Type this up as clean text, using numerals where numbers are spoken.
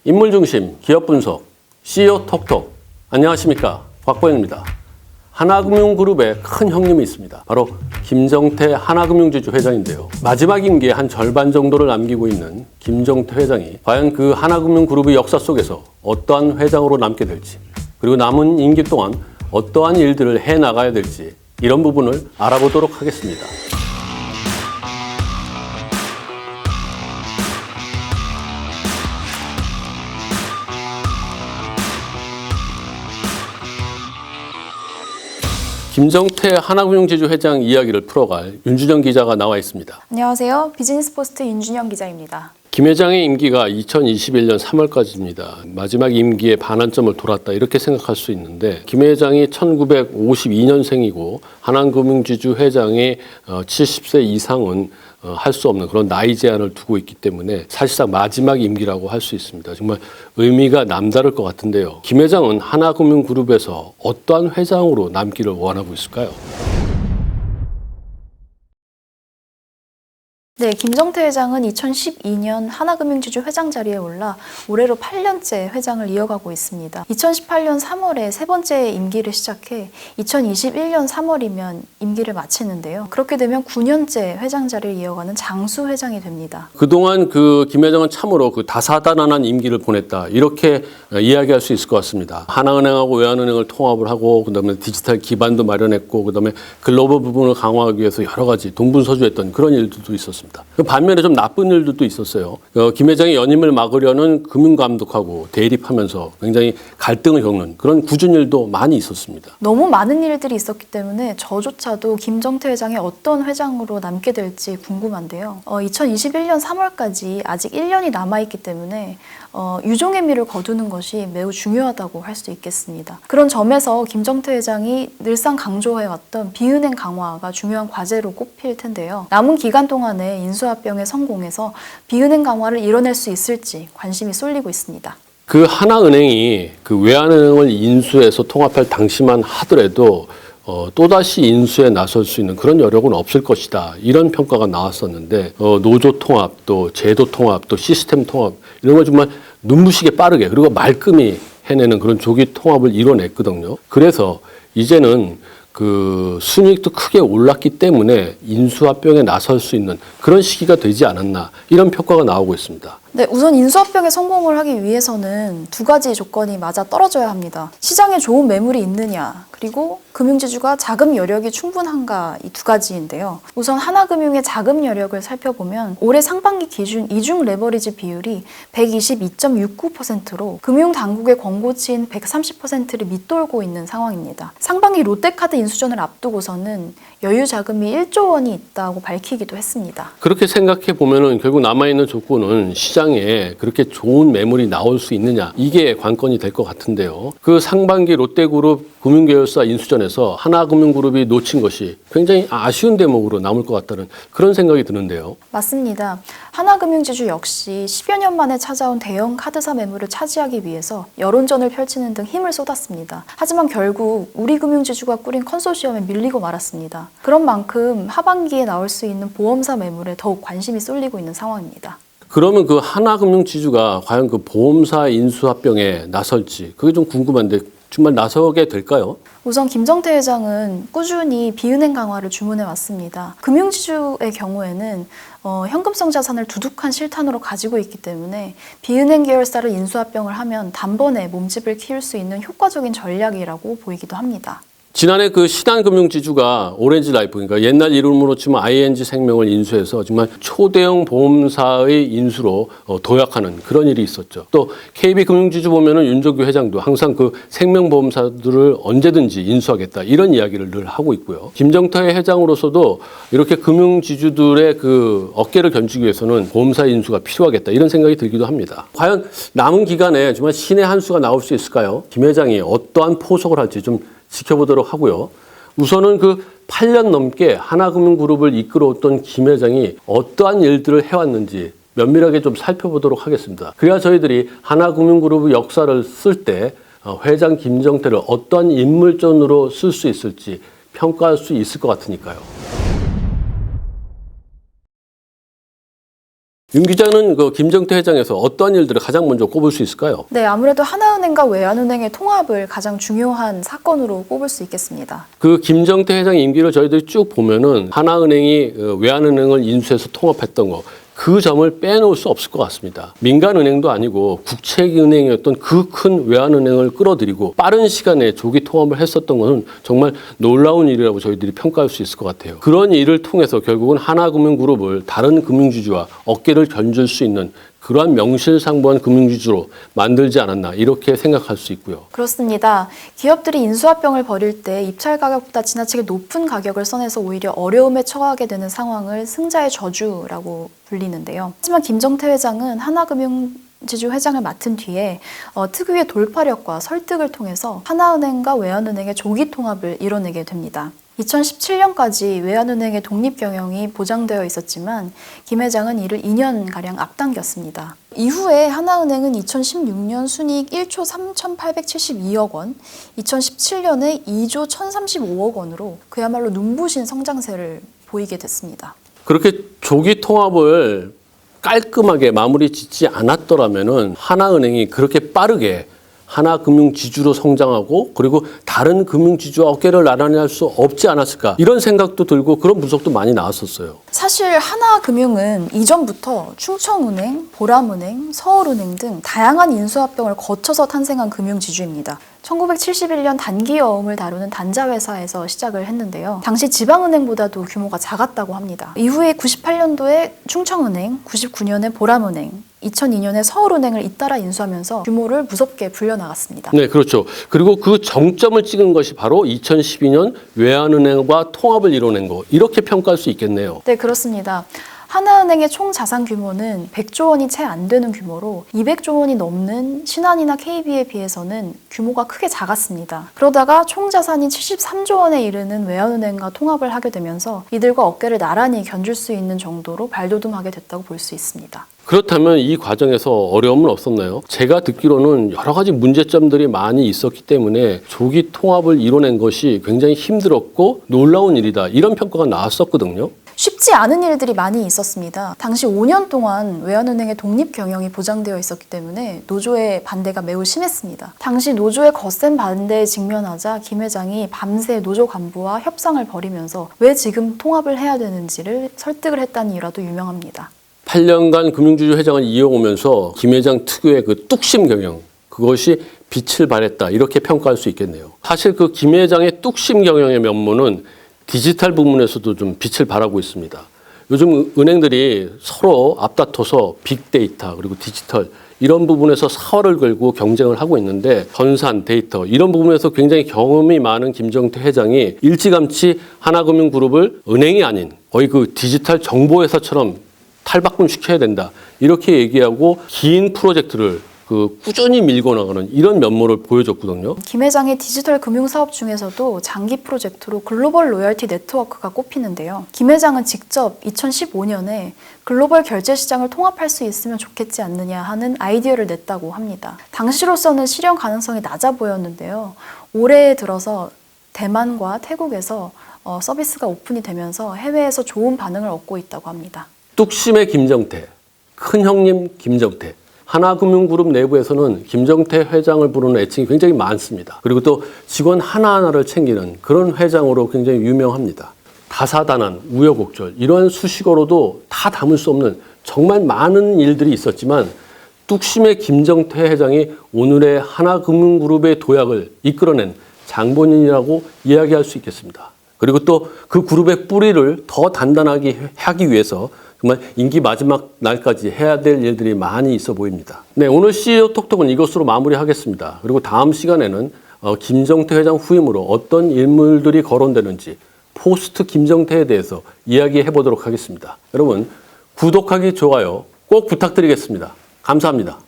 인물중심, 기업분석, CEO 톡톡. 안녕하십니까, 곽보영입니다. 하나금융그룹의 큰 형님이 있습니다. 바로 김정태 하나금융지주 회장인데요. 마지막 임기의 한 절반 정도를 남기고 있는 김정태 회장이 과연 그 하나금융그룹의 역사 속에서 어떠한 회장으로 남게 될지, 그리고 남은 임기 동안 어떠한 일들을 해나가야 될지, 이런 부분을 알아보도록 하겠습니다. 김정태 하나금융지주 회장 이야기를 풀어갈 윤준영 기자가 나와 있습니다. 안녕하세요. 비즈니스포스트 윤준영 기자입니다. 김 회장의 임기가 2021년 3월까지입니다. 마지막 임기의 반환점을 돌았다, 이렇게 생각할 수 있는데, 김 회장이 1952년생이고 하나금융지주 회장의 70세 이상은 할 수 없는 그런 나이 제한을 두고 있기 때문에 사실상 마지막 임기라고 할 수 있습니다. 정말 의미가 남다를 것 같은데요. 김 회장은 하나금융그룹에서 어떠한 회장으로 남기를 원하고 있을까요? 네, 김정태 회장은 2012년 하나금융지주 회장 자리에 올라 올해로 8년째 회장을 이어가고 있습니다. 2018년 3월에 세 번째 임기를 시작해 2021년 3월이면 임기를 마치는데요. 그렇게 되면 9년째 회장 자리를 이어가는 장수 회장이 됩니다. 그동안 김 회장은 참으로 다사다난한 임기를 보냈다, 이렇게 이야기할 수 있을 것 같습니다. 하나은행하고 외환은행을 통합을 하고, 그다음에 디지털 기반도 마련했고, 그다음에 글로벌 부분을 강화하기 위해서 여러 가지 동분서주했던 그런 일들도 있었습니다. 반면에 좀 나쁜 일들도 있었어요. 김 회장이 연임을 막으려는 금융감독하고 대립하면서 굉장히 갈등을 겪는 그런 굳은 일도 많이 있었습니다. 너무 많은 일들이 있었기 때문에 저조차도 김정태 회장이 어떤 회장으로 남게 될지 궁금한데요. 2021년 3월까지 아직 1년이 남아있기 때문에 유종의미를 거두는 것이 매우 중요하다고 할 수 있겠습니다. 그런 점에서 김정태 회장이 늘상 강조해왔던 비은행 강화가 중요한 과제로 꼽힐 텐데요. 남은 기간 동안에 인수합병에 성공해서 비은행 강화를 이뤄낼 수 있을지 관심이 쏠리고 있습니다. 그 하나은행이 외환은행을 인수해서 통합할 당시만 하더라도 또다시 인수에 나설 수 있는 그런 여력은 없을 것이다, 이런 평가가 나왔었는데, 노조 통합, 또 제도 통합, 또 시스템 통합, 이런 걸 정말 눈부시게 빠르게, 그리고 말끔히 해내는 그런 조기 통합을 이뤄냈거든요. 그래서 이제는 순이익도 크게 올랐기 때문에 인수합병에 나설 수 있는 그런 시기가 되지 않았나, 이런 평가가 나오고 있습니다. 네, 우선 인수합병에 성공을 하기 위해서는 두 가지 조건이 맞아 떨어져야 합니다. 시장에 좋은 매물이 있느냐, 그리고 금융지주가 자금 여력이 충분한가, 이 두 가지인데요. 우선 하나금융의 자금 여력을 살펴보면 올해 상반기 기준 이중 레버리지 비율이 122.69%로 금융당국의 권고치인 130%를 밑돌고 있는 상황입니다. 상반기 롯데카드 인수전을 앞두고서는 여유 자금이 1조 원이 있다고 밝히기도 했습니다. 그렇게 생각해 보면은 결국 남아있는 조건은 시장에 그렇게 좋은 매물이 나올 수 있느냐, 이게 관건이 될 것 같은데요. 상반기 롯데그룹 금융계열사 인수전에서 하나금융그룹이 놓친 것이 굉장히 아쉬운 대목으로 남을 것 같다는 그런 생각이 드는데요. 맞습니다. 하나금융지주 역시 10여 년 만에 찾아온 대형 카드사 매물을 차지하기 위해서 여론전을 펼치는 등 힘을 쏟았습니다. 하지만 결국 우리금융지주가 꾸린 컨소시엄에 밀리고 말았습니다. 그런 만큼 하반기에 나올 수 있는 보험사 매물에 더욱 관심이 쏠리고 있는 상황입니다. 그러면 하나금융지주가 과연 보험사 인수합병에 나설지, 그게 좀 궁금한데, 정말 나서게 될까요? 우선 김정태 회장은 꾸준히 비은행 강화를 주문해 왔습니다. 금융지주의 경우에는 현금성 자산을 두둑한 실탄으로 가지고 있기 때문에 비은행 계열사를 인수합병을 하면 단번에 몸집을 키울 수 있는 효과적인 전략이라고 보이기도 합니다. 지난해 신한금융지주가 오렌지라이프, 그러니까 옛날 이름으로 치면 ING생명을 인수해서 정말 초대형 보험사의 인수로 도약하는 그런 일이 있었죠. 또 KB금융지주 보면은 윤석규 회장도 항상 생명보험사들을 언제든지 인수하겠다, 이런 이야기를 늘 하고 있고요. 김정태 회장으로서도 이렇게 금융지주들의 어깨를 견주기 위해서는 보험사 인수가 필요하겠다, 이런 생각이 들기도 합니다. 과연 남은 기간에 정말 신의 한 수가 나올 수 있을까요? 김 회장이 어떠한 포석을 할지 좀 지켜보도록 하고요. 우선은 8년 넘게 하나금융그룹을 이끌어왔던 김 회장이 어떠한 일들을 해왔는지 면밀하게 좀 살펴보도록 하겠습니다. 그래야 저희들이 하나금융그룹의 역사를 쓸 때 회장 김정태를 어떠한 인물전으로 쓸 수 있을지 평가할 수 있을 것 같으니까요. 윤 기자는 그 김정태 회장에서 어떤 일들을 가장 먼저 꼽을 수 있을까요? 네, 아무래도 하나은행과 외환은행의 통합을 가장 중요한 사건으로 꼽을 수 있겠습니다. 그 김정태 회장 임기를 저희들이 쭉 보면은 하나은행이 외환은행을 인수해서 통합했던 거, 그 점을 빼놓을 수 없을 것 같습니다. 민간은행도 아니고 국책은행이었던 그 큰 외환은행을 끌어들이고 빠른 시간에 조기 통합을 했었던 것은 정말 놀라운 일이라고 저희들이 평가할 수 있을 것 같아요. 그런 일을 통해서 결국은 하나금융그룹을 다른 금융주주와 어깨를 견줄 수 있는 그러한 명실상부한 금융주주로 만들지 않았나 이렇게 생각할 수 있고요. 그렇습니다. 기업들이 인수합병을 벌일 때 입찰 가격보다 지나치게 높은 가격을 써내서 오히려 어려움에 처하게 되는 상황을 승자의 저주라고 불리는데요. 하지만 김정태 회장은 하나금융지주 회장을 맡은 뒤에 특유의 돌파력과 설득을 통해서 하나은행과 외환은행의 조기 통합을 이뤄내게 됩니다. 2017년까지 외환은행의 독립 경영이 보장되어 있었지만 김 회장은 이를 2년가량 앞당겼습니다. 이후에 하나은행은 2016년 순이익 1조 3,872억 원, 2017년에 2조 1,035억 원으로 그야말로 눈부신 성장세를 보이게 됐습니다. 그렇게 조기 통합을 깔끔하게 마무리 짓지 않았더라면은 하나은행이 그렇게 빠르게 하나금융지주로 성장하고 그리고 다른 금융지주와 어깨를 나란히 할 수 없지 않았을까 이런 생각도 들고 그런 분석도 많이 나왔었어요. 사실 하나금융은 이전부터 충청은행, 보람은행, 서울은행 등 다양한 인수합병을 거쳐서 탄생한 금융지주입니다. 1971년 단기어음을 다루는 단자회사에서 시작을 했는데요. 당시 지방은행보다도 규모가 작았다고 합니다. 이후에 98년도에 충청은행, 99년에 보람은행, 2002년에 서울은행을 잇따라 인수하면서 규모를 무섭게 불려나갔습니다. 네, 그렇죠. 그리고 그 정점을 찍은 것이 바로 2012년 외환은행과 통합을 이뤄낸 거 이렇게 평가할 수 있겠네요. 네, 그렇습니다. 하나은행의 총 자산 규모는 100조 원이 채 안 되는 규모로 200조 원이 넘는 신한이나 KB에 비해서는 규모가 크게 작았습니다. 그러다가 총 자산이 73조 원에 이르는 외환은행과 통합을 하게 되면서 이들과 어깨를 나란히 견줄 수 있는 정도로 발돋움하게 됐다고 볼 수 있습니다. 그렇다면 이 과정에서 어려움은 없었나요? 제가 듣기로는 여러 가지 문제점들이 많이 있었기 때문에 조기 통합을 이뤄낸 것이 굉장히 힘들었고 놀라운 일이다 이런 평가가 나왔었거든요. 쉽지 않은 일들이 많이 있었습니다. 당시 5년 동안 외환은행의 독립 경영이 보장되어 있었기 때문에 노조의 반대가 매우 심했습니다. 당시 노조의 거센 반대에 직면하자 김 회장이 밤새 노조 간부와 협상을 벌이면서 왜 지금 통합을 해야 되는지를 설득을 했다는 일화도 유명합니다. 8년간 금융주주 회장을 이어오면서 김 회장 특유의 그 뚝심 경영 그것이 빛을 발했다 이렇게 평가할 수 있겠네요. 사실 그 김 회장의 뚝심 경영의 면모는 디지털 부분에서도 좀 빛을 발하고 있습니다. 요즘 은행들이 서로 앞다퉈서 빅데이터 그리고 디지털 이런 부분에서 사활을 걸고 경쟁을 하고 있는데 전산, 데이터 이런 부분에서 굉장히 경험이 많은 김정태 회장이 일찌감치 하나금융그룹을 은행이 아닌 거의 그 디지털 정보회사처럼 탈바꿈시켜야 된다 이렇게 얘기하고 긴 프로젝트를 꾸준히 밀고 나가는 이런 면모를 보여줬거든요. 김 회장의 디지털 금융 사업 중에서도 장기 프로젝트로 글로벌 로열티 네트워크가 꼽히는데요. 김 회장은 직접 2015년에 글로벌 결제 시장을 통합할 수 있으면 좋겠지 않느냐 하는 아이디어를 냈다고 합니다. 당시로서는 실현 가능성이 낮아 보였는데요. 올해 들어서 대만과 태국에서 서비스가 오픈이 되면서 해외에서 좋은 반응을 얻고 있다고 합니다. 뚝심의 김정태, 큰형님 김정태. 하나금융그룹 내부에서는 김정태 회장을 부르는 애칭이 굉장히 많습니다. 그리고 또 직원 하나하나를 챙기는 그런 회장으로 굉장히 유명합니다. 다사다난, 우여곡절 이러한 수식어로도 다 담을 수 없는 정말 많은 일들이 있었지만 뚝심의 김정태 회장이 오늘의 하나금융그룹의 도약을 이끌어낸 장본인이라고 이야기할 수 있겠습니다. 그리고 또 그 그룹의 뿌리를 더 단단하게 하기 위해서 정말 임기 마지막 날까지 해야 될 일들이 많이 있어 보입니다. 네, 오늘 CEO 톡톡은 이것으로 마무리하겠습니다. 그리고 다음 시간에는 김정태 회장 후임으로 어떤 인물들이 거론되는지 포스트 김정태에 대해서 이야기해 보도록 하겠습니다. 여러분 구독하기, 좋아요 꼭 부탁드리겠습니다. 감사합니다.